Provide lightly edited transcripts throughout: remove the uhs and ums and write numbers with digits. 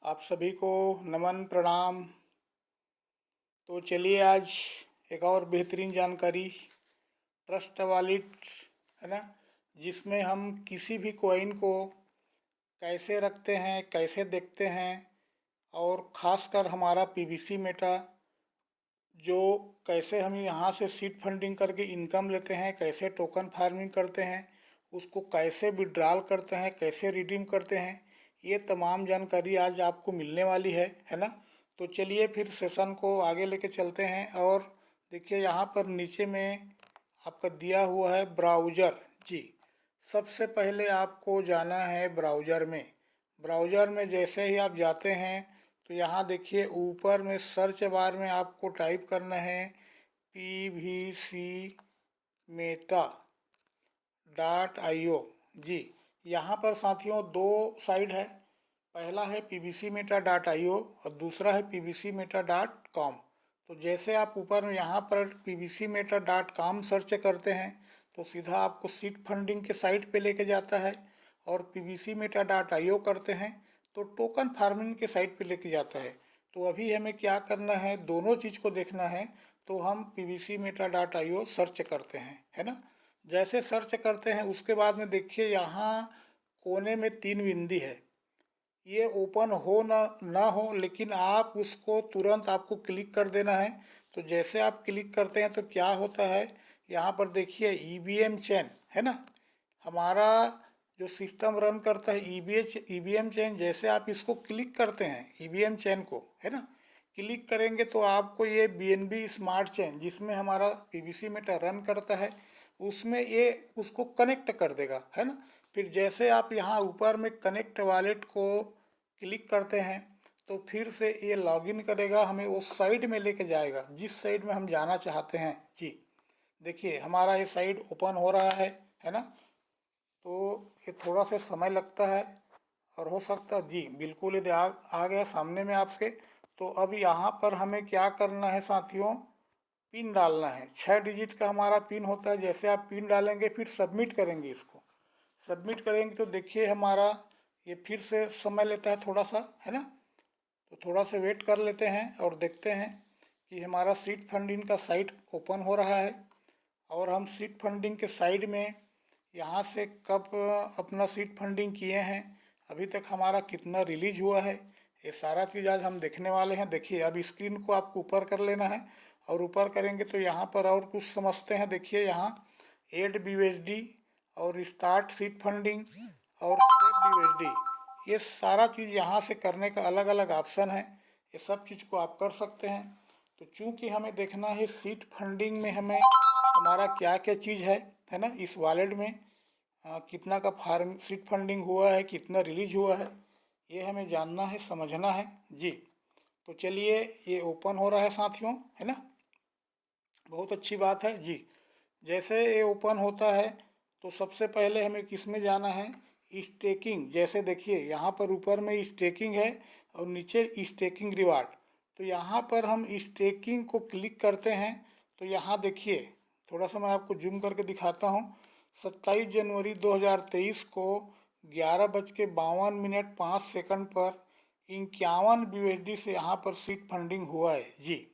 आप सभी को नमन प्रणाम। तो चलिए आज एक और बेहतरीन जानकारी ट्रस्ट वॉलेट है ना, जिसमें हम किसी भी कॉइन को कैसे रखते हैं, कैसे देखते हैं, और ख़ासकर हमारा पीवीसी मेटा जो कैसे हम यहाँ से सीड फंडिंग करके इनकम लेते हैं, कैसे टोकन फार्मिंग करते हैं, उसको कैसे विड्रॉल करते हैं, कैसे रिडीम करते हैं, ये तमाम जानकारी आज आपको मिलने वाली है ना। तो चलिए फिर सेशन को आगे लेके चलते हैं। और देखिए यहाँ पर नीचे में आपका दिया हुआ है ब्राउज़र। जी, सबसे पहले आपको जाना है ब्राउज़र में। ब्राउज़र में जैसे ही आप जाते हैं तो यहाँ देखिए ऊपर में सर्च बार में आपको टाइप करना है PVC मेटा .io। जी, यहाँ पर साथियों दो साइड है। पहला है PVC मेटा .io और दूसरा है PVC मेटा .com। तो जैसे आप ऊपर में यहाँ पर PVC मेटा .com सर्च करते हैं तो सीधा आपको सीड फंडिंग के साइट पे लेके जाता है, और PVC मेटा .io करते हैं तो टोकन फार्मिंग के साइट पे लेके जाता है। तो अभी हमें क्या करना है, दोनों चीज़ को देखना है। तो हम PVC मेटा .io सर्च करते हैं, है ना। जैसे सर्च करते हैं उसके बाद में देखिए यहाँ कोने में 3 बिंदी है। ये ओपन हो ना हो, लेकिन आप उसको तुरंत आपको क्लिक कर देना है। तो जैसे आप क्लिक करते हैं तो क्या होता है, यहाँ पर देखिए EVM चेन है ना, हमारा जो सिस्टम रन करता है EVM चेन। जैसे आप इसको क्लिक करते हैं EVM चेन को, है ना, क्लिक करेंगे तो आपको ये BNB स्मार्ट चेन जिसमें हमारा PVC मेटा रन करता है उसमें ये उसको कनेक्ट कर देगा, है ना। फिर जैसे आप यहाँ ऊपर में कनेक्ट वॉलेट को क्लिक करते हैं तो फिर से ये लॉगिन करेगा, हमें उस साइड में लेके जाएगा जिस साइड में हम जाना चाहते हैं। जी, देखिए हमारा ये साइड ओपन हो रहा है ना। तो ये थोड़ा सा समय लगता है और हो सकता है, जी बिल्कुल ये आ गया सामने में आपके। तो अब यहाँ पर हमें क्या करना है साथियों, पिन डालना है। 6 डिजिट का हमारा पिन होता है। जैसे आप पिन डालेंगे फिर सबमिट करेंगे, इसको सबमिट करेंगे तो देखिए हमारा ये फिर से समय लेता है थोड़ा सा, है ना। तो थोड़ा सा वेट कर लेते हैं और देखते हैं कि हमारा सीड फंडिंग का साइट ओपन हो रहा है। और हम सीड फंडिंग के साइड में यहाँ से कब अपना सीड फंडिंग किए हैं, अभी तक हमारा कितना रिलीज हुआ है, ये सारा चीज़ आज हम देखने वाले हैं। देखिए अब स्क्रीन को आपको ऊपर कर लेना है, और ऊपर करेंगे तो यहाँ पर और कुछ समझते हैं। देखिए यहाँ एड BUSD और स्टार्ट सीड फंडिंग और सेव BUSD, ये सारा चीज़ यहाँ से करने का अलग अलग ऑप्शन है। ये सब चीज़ को आप कर सकते हैं। तो चूंकि हमें देखना है सीड फंडिंग में हमें हमारा क्या क्या चीज़ है ना, इस वॉलेट में कितना का फार्म सीड फंडिंग हुआ है, कितना रिलीज हुआ है, ये हमें जानना है, समझना है। जी, तो चलिए ये ओपन हो रहा है साथियों, है ना, बहुत अच्छी बात है। जी, जैसे ये ओपन होता है तो सबसे पहले हमें किस में जाना है, स्टेकिंग। जैसे देखिए यहाँ पर ऊपर में स्टेकिंग है और नीचे स्टेकिंग रिवार्ड। तो यहाँ पर हम स्टेकिंग को क्लिक करते हैं तो यहाँ देखिए, थोड़ा सा मैं आपको जूम करके दिखाता हूँ। 27 जनवरी 2023 को 11:52 पर 51 BUSD से यहाँ पर सीड फंडिंग हुआ है। जी,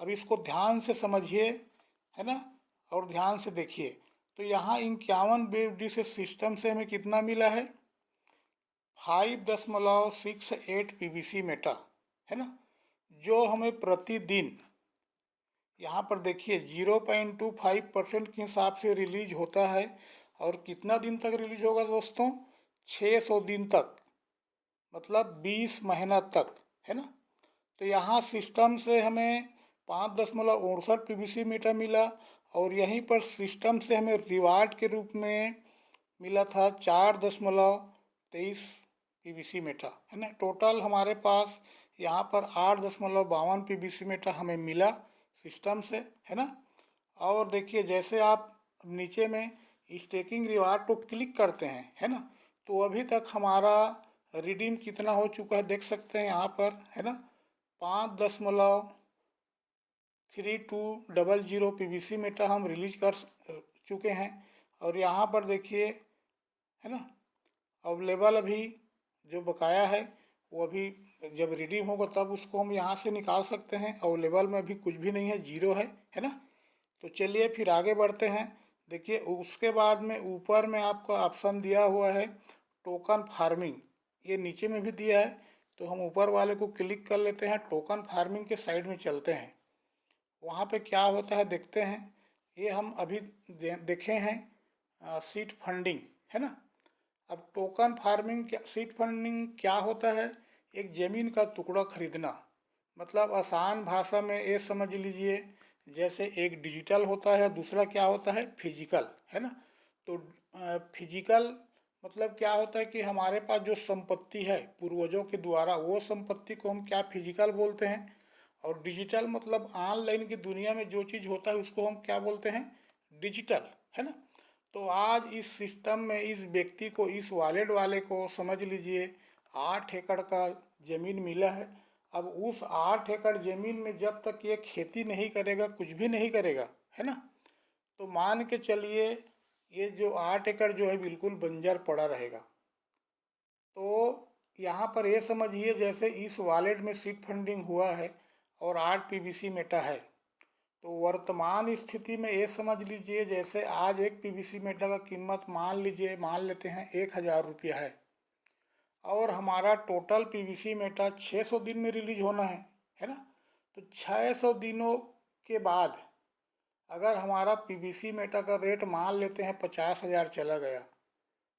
अब इसको ध्यान से समझिए, है ना, और ध्यान से देखिए। तो यहाँ 51 BUSD से सिस्टम से हमें कितना मिला है, 5.68 PVC मेटा, है ना, जो हमें प्रतिदिन यहाँ पर देखिए 0.25% के हिसाब से रिलीज होता है। और कितना दिन तक रिलीज होगा दोस्तों, 600 दिन तक, मतलब 20 महीना तक, है ना। तो यहाँ सिस्टम से हमें 5.68 PVC मीटर मिला, और यहीं पर सिस्टम से हमें रिवार्ड के रूप में मिला था 4.23 PVC मीटर, है ना। टोटल हमारे पास यहाँ पर 8.52 PVC मीटर हमें मिला सिस्टम से, है ना। और देखिए जैसे आप नीचे में स्टेकिंग रिवार्ड को क्लिक करते हैं, है ना, तो अभी तक हमारा रिडीम कितना हो चुका है देख सकते हैं यहाँ पर, है ना। 5.3200 PVC मीटर हम रिलीज कर चुके हैं। और यहाँ पर देखिए, है ना, अवेलेबल अभी जो बकाया है वो अभी जब रिडीम होगा तब उसको हम यहाँ से निकाल सकते हैं। अवेलेबल में अभी कुछ भी नहीं है, जीरो है ना। तो चलिए फिर आगे बढ़ते हैं। देखिए उसके बाद में ऊपर में आपका ऑप्शन दिया हुआ है टोकन फार्मिंग, ये नीचे में भी दिया है। तो हम ऊपर वाले को क्लिक कर लेते हैं, टोकन फार्मिंग के साइड में चलते हैं। वहाँ पे क्या होता है देखते हैं। ये हम अभी देखे हैं सीड फंडिंग, है ना। अब टोकन फार्मिंग क्या, सीड फंडिंग क्या होता है? एक ज़मीन का टुकड़ा खरीदना। मतलब आसान भाषा में ये समझ लीजिए, जैसे एक डिजिटल होता है, दूसरा क्या होता है फिजिकल, है ना। तो फिजिकल मतलब क्या होता है कि हमारे पास जो संपत्ति है पूर्वजों के द्वारा, वो संपत्ति को हम क्या फिजिकल बोलते हैं। और डिजिटल मतलब ऑनलाइन की दुनिया में जो चीज़ होता है उसको हम क्या बोलते हैं, डिजिटल, है ना। तो आज इस सिस्टम में इस व्यक्ति को, इस वॉलेट वाले को समझ लीजिए 8 एकड़ का ज़मीन मिला है। अब उस 8 एकड़ ज़मीन में जब तक ये खेती नहीं करेगा, कुछ भी नहीं करेगा, है ना, तो मान के चलिए ये जो 8 एकड़ जो है बिल्कुल बंजर पड़ा रहेगा। तो यहाँ पर ये समझिए जैसे इस वॉलेट में सीड फंडिंग हुआ है और 8 पीवीसी मेटा है। तो वर्तमान स्थिति में ये समझ लीजिए जैसे आज एक पीवीसी मेटा का कीमत मान लेते हैं 1000 रुपया और हमारा टोटल पीवीसी मेटा 600 दिन में रिलीज होना है ना। तो 600 दिनों के बाद अगर हमारा पीवीसी मेटा का रेट मान लेते हैं 50,000 चला गया,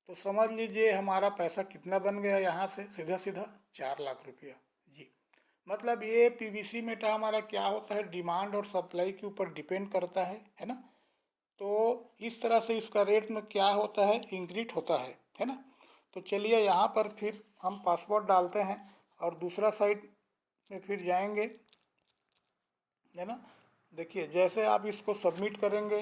तो समझ लीजिए हमारा पैसा कितना बन गया, यहाँ से सीधा सीधा 4 लाख रुपया। जी, मतलब ये पीवीसी मेटा हमारा क्या होता है, डिमांड और सप्लाई के ऊपर डिपेंड करता है ना। तो इस तरह से इसका रेट में क्या होता है, इंक्रीज होता है ना। तो चलिए यहाँ पर फिर हम पासवर्ड डालते हैं और दूसरा साइट में फिर जाएंगे, है ना। देखिए जैसे आप इसको सबमिट करेंगे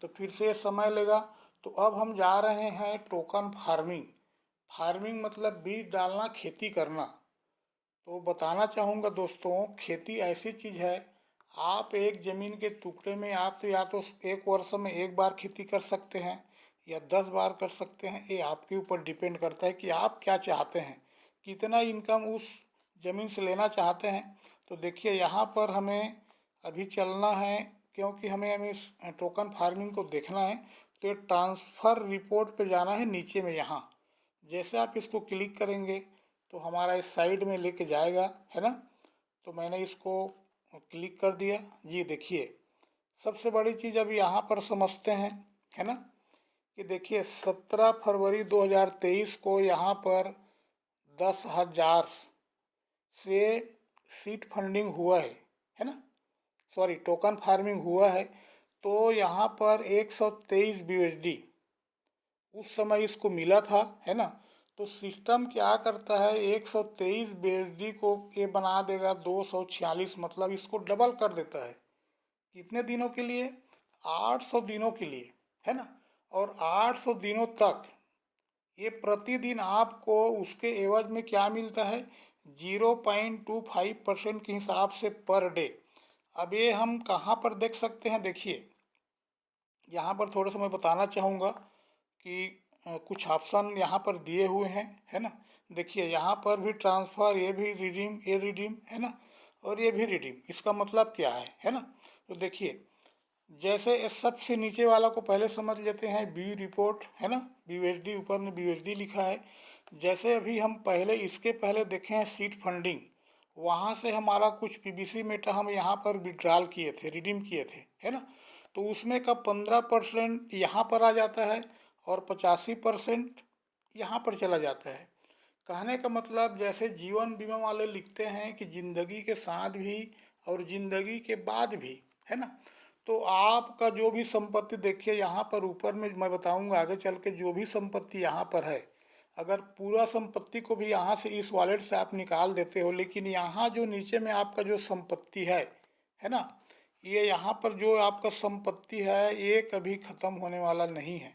तो फिर से समय लेगा। तो अब हम जा रहे हैं टोकन फार्मिंग। फार्मिंग मतलब बीज डालना, खेती करना। तो बताना चाहूँगा दोस्तों, खेती ऐसी चीज़ है, आप एक ज़मीन के टुकड़े में आप तो या तो एक वर्ष में एक बार खेती कर सकते हैं या 10 बार कर सकते हैं। ये आपके ऊपर डिपेंड करता है कि आप क्या चाहते हैं, कितना इनकम उस ज़मीन से लेना चाहते हैं। तो देखिए यहाँ पर हमें अभी चलना है, क्योंकि हमें इस टोकन फार्मिंग को देखना है। तो ये ट्रांसफ़र रिपोर्ट पे जाना है नीचे में। यहाँ जैसे आप इसको क्लिक करेंगे तो हमारा इस साइड में लेके जाएगा, है ना। तो मैंने इसको क्लिक कर दिया। ये देखिए सबसे बड़ी चीज़ अभी यहाँ पर समझते हैं, है ना, कि देखिए 17 फरवरी 2023 को यहाँ पर 10,000 से सीड फंडिंग हुआ है ना, सॉरी टोकन फार्मिंग हुआ है। तो यहाँ पर 123 BUSD उस समय इसको मिला था, है ना। तो सिस्टम क्या करता है, 123 BUSD को ये बना देगा 246, मतलब इसको डबल कर देता है। कितने दिनों के लिए, 800 दिनों के लिए, है ना। और 800 दिनों तक ये प्रतिदिन आपको उसके एवज में क्या मिलता है, 0.25% के हिसाब से पर डे। अब ये हम कहाँ पर देख सकते हैं, देखिए यहाँ पर थोड़ा सा मैं बताना चाहूँगा कि कुछ ऑप्शन यहाँ पर दिए हुए हैं, है ना। देखिए यहाँ पर भी ट्रांसफ़र, ये भी रिडीम, ये रिडीम, है ना, और ये भी रिडीम। इसका मतलब क्या है ना। तो देखिए जैसे इस सबसे नीचे वाला को पहले समझ लेते हैं, बी रिपोर्ट, है ना, BUSD, ऊपर में BUSD लिखा है। जैसे अभी हम पहले इसके पहले देखे हैं सीड फंडिंग, वहाँ से हमारा कुछ पीवीसी मेटा हम यहाँ पर विड्रॉल किए थे, रिडीम किए थे, है ना। तो उसमें का 15% यहाँ पर आ जाता है और 85% यहाँ पर चला जाता है। कहने का मतलब जैसे जीवन बीमा वाले लिखते हैं कि ज़िंदगी के साथ भी और ज़िंदगी के बाद भी, है ना। तो आपका जो भी संपत्ति देखिए यहाँ पर ऊपर में मैं बताऊंगा आगे चल के, जो भी संपत्ति यहाँ पर है, अगर पूरा संपत्ति को भी यहाँ से इस वॉलेट से आप निकाल देते हो, लेकिन यहाँ जो नीचे में आपका जो संपत्ति है ना, ये यहाँ पर जो आपका संपत्ति है ये कभी ख़त्म होने वाला नहीं है।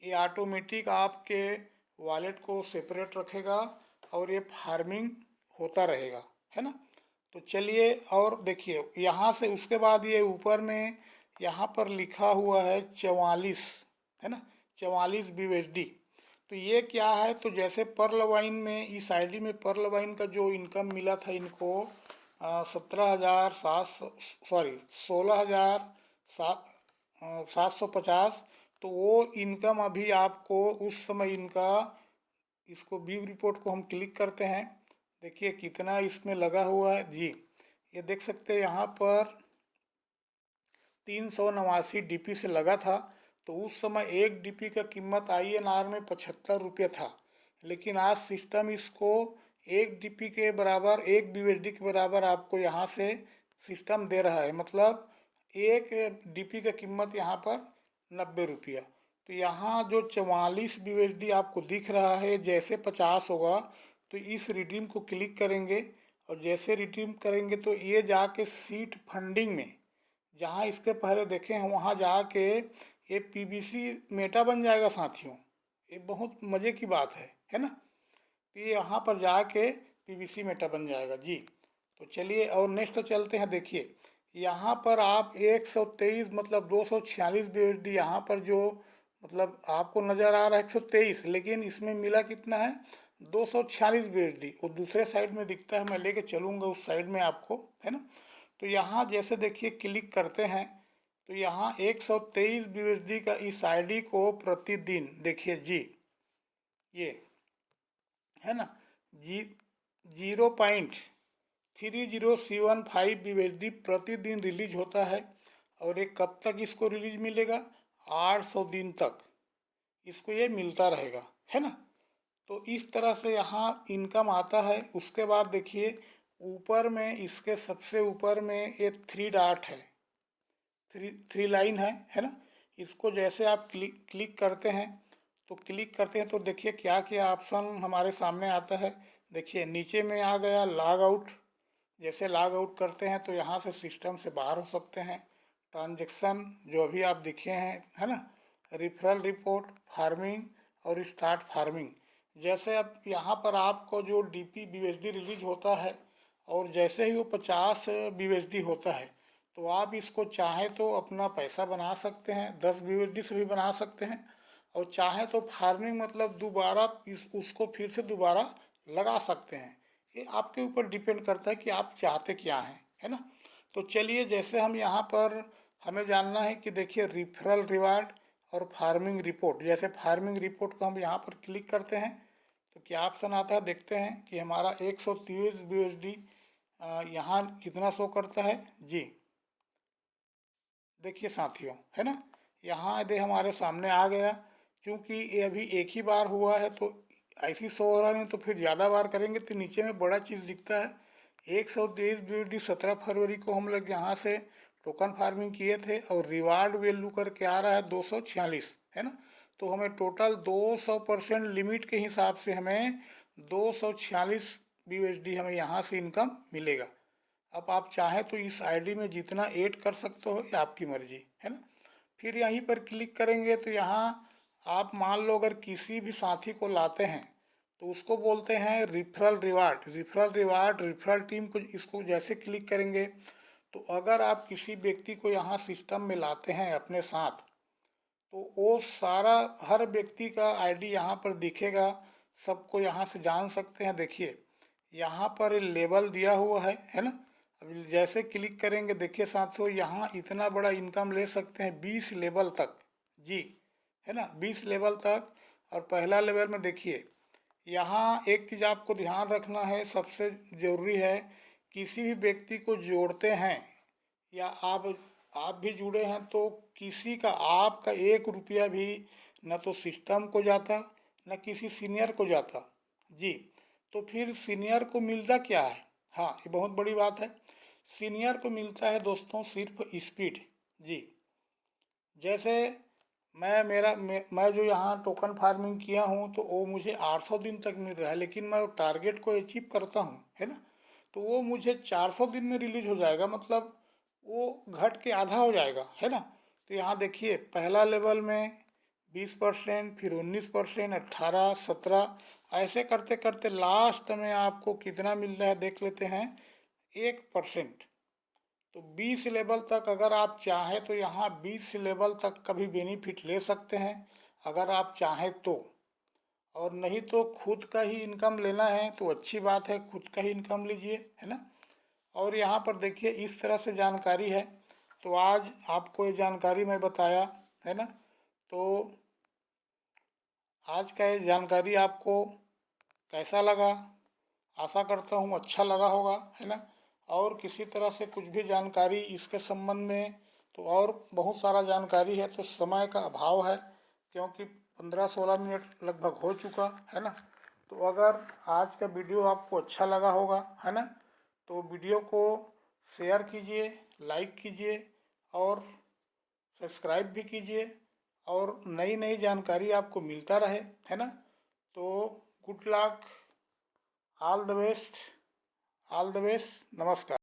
ये ऑटोमेटिक आपके वॉलेट को सेपरेट रखेगा और ये फार्मिंग होता रहेगा, है ना। तो चलिए और देखिए यहाँ से उसके बाद ये ऊपर में यहाँ पर लिखा हुआ है 44, है ना, 44 BUSD। तो तो ये क्या है, तो जैसे पर्ल वाइन में इस आईडी में पर्ल वाइन का जो इनकम मिला था इनको 17,700 सॉरी 16,750, तो वो इनकम अभी आपको उस समय इनका, इसको व्यू रिपोर्ट को हम क्लिक करते हैं, देखिए कितना इसमें लगा हुआ है जी। ये देख सकते हैं यहाँ पर 389 डीपी से लगा था। तो उस समय एक डीपी का कीमत INR में 75 रुपये था, लेकिन आज सिस्टम इसको एक डीपी के बराबर, एक BUSD के बराबर आपको यहाँ से सिस्टम दे रहा है। मतलब एक डीपी का कीमत यहाँ पर 90 रुपया। तो यहाँ जो 44 BUSD आपको दिख रहा है, जैसे 50 होगा तो इस रिडीम को क्लिक करेंगे, और जैसे रिडीम करेंगे तो ये जाके सीट फंडिंग में, जहाँ इसके पहले देखे हैं वहाँ जाके ये PBC मेटा बन जाएगा साथियों। ये बहुत मज़े की बात है ना। तो ये यहाँ पर जाके PBC मेटा बन जाएगा जी। तो चलिए और नेक्स्ट चलते हैं। देखिए यहाँ पर आप 123 मतलब 246 BUSD यहाँ पर जो मतलब आपको नज़र आ रहा है 123, लेकिन इसमें मिला कितना है 246 BUSD। वो दूसरे साइड में दिखता है, मैं लेके चलूँगा उस साइड में आपको, है ना। तो यहाँ जैसे देखिए क्लिक करते हैं तो यहाँ 123 BUSD का इस आईडी को प्रतिदिन देखिए जी, ये है ना जी 0.3075 BUSD प्रतिदिन रिलीज होता है। और ये कब तक इसको रिलीज मिलेगा, 800 दिन तक इसको ये मिलता रहेगा, है ना। तो इस तरह से यहाँ इनकम आता है। उसके बाद देखिए ऊपर में, इसके सबसे ऊपर में ये 3 डॉट है, थ्री लाइन है ना। इसको जैसे आप क्लिक करते हैं तो देखिए क्या क्या ऑप्शन हमारे सामने आता है। देखिए नीचे में आ गया लॉग आउट। जैसे लॉग आउट करते हैं तो यहाँ से सिस्टम से बाहर हो सकते हैं। ट्रांजैक्शन जो अभी आप दिखे हैं, है ना, रिफरल रिपोर्ट, फार्मिंग और स्टार्ट फार्मिंग। जैसे अब यहाँ पर आपको जो DP BUSD रिलीज होता है, और जैसे ही वो 50 BUSD होता है तो आप इसको चाहें तो अपना पैसा बना सकते हैं, 10 BUSD से भी बना सकते हैं। और चाहें तो फार्मिंग मतलब दोबारा उसको फिर से दोबारा लगा सकते हैं। ये आपके ऊपर डिपेंड करता है कि आप चाहते क्या हैं, है ना। तो चलिए जैसे हम यहाँ पर हमें जानना है कि देखिए रिफरल रिवार्ड और फार्मिंग रिपोर्ट। जैसे फार्मिंग रिपोर्ट को हम यहाँ पर क्लिक करते हैं तो क्या ऑप्शन आता है, देखते हैं कि हमारा 123 BUSD यहाँ कितना शो करता है जी। देखिए साथियों, है ना, यहाँ यदि हमारे सामने आ गया, क्योंकि ये अभी एक ही बार हुआ है तो ऐसी शो हो रहा नहीं, तो फिर ज़्यादा बार करेंगे तो नीचे में बड़ा चीज़ दिखता है 123 BUSD 17 फरवरी को हम लोग यहाँ से टोकन फार्मिंग किए थे, और रिवार्ड वैल्यू करके आ रहा है 246, है ना। तो हमें टोटल 200% लिमिट के हिसाब से हमें 246 BUSD हमें यहाँ से इनकम मिलेगा। अब आप चाहें तो इस आईडी में जितना ऐड कर सकते हो, ये आपकी मर्जी, है ना। फिर यहीं पर क्लिक करेंगे तो यहाँ आप मान लो अगर किसी भी साथी को लाते हैं तो उसको बोलते हैं रिफरल रिवार्ड। रिफरल टीम को, इसको जैसे क्लिक करेंगे तो अगर आप किसी व्यक्ति को यहाँ सिस्टम में लाते हैं अपने साथ, तो वो सारा हर व्यक्ति का आईडी यहाँ पर दिखेगा, सबको यहाँ से जान सकते हैं। देखिए यहाँ पर लेबल दिया हुआ है ना। अब जैसे क्लिक करेंगे देखिए साथियों, यहाँ इतना बड़ा इनकम ले सकते हैं 20 लेवल तक जी, है ना, 20 लेवल तक। और पहला लेवल में देखिए यहाँ एक चीज़ आपको ध्यान रखना है, सबसे ज़रूरी है, किसी भी व्यक्ति को जोड़ते हैं या आप भी जुड़े हैं तो किसी का आपका 1 रुपया भी न तो सिस्टम को जाता न किसी सीनियर को जाता जी। तो फिर सीनियर को मिलता क्या है, हाँ ये बहुत बड़ी बात है। सीनियर को मिलता है दोस्तों सिर्फ स्पीड जी। जैसे मैं जो यहाँ टोकन फार्मिंग किया हूँ तो वो मुझे 800 दिन तक मिल रहा है, लेकिन मैं टारगेट को अचीव करता हूँ, है ना। तो वो मुझे 400 दिन में रिलीज हो जाएगा, मतलब वो घट के आधा हो जाएगा, है ना। तो यहाँ देखिए पहला लेवल में 20%, फिर 19%, 18, 17, ऐसे करते करते लास्ट में आपको कितना मिल रहा है देख लेते हैं, 1%। तो 20 लेवल तक अगर आप चाहें तो यहाँ 20 लेवल तक का भी बेनिफिट ले सकते हैं अगर आप चाहें तो। और नहीं तो खुद का ही इनकम लेना है तो अच्छी बात है, खुद का ही इनकम लीजिए, है ना। और यहाँ पर देखिए इस तरह से जानकारी है। तो आज आपको ये जानकारी मैं बताया, है ना। तो आज का ये जानकारी आपको कैसा लगा? आशा करता हूँ अच्छा लगा होगा, है ना। और किसी तरह से कुछ भी जानकारी इसके संबंध में तो और बहुत सारा जानकारी है, तो समय का अभाव है क्योंकि 15-16 मिनट लगभग हो चुका है ना। तो अगर आज का वीडियो आपको अच्छा लगा होगा, है ना, तो वीडियो को शेयर कीजिए, लाइक कीजिए और सब्सक्राइब भी कीजिए और नई नई जानकारी आपको मिलता रहे, है ना। तो good luck, all the best, all the best, नमस्कार।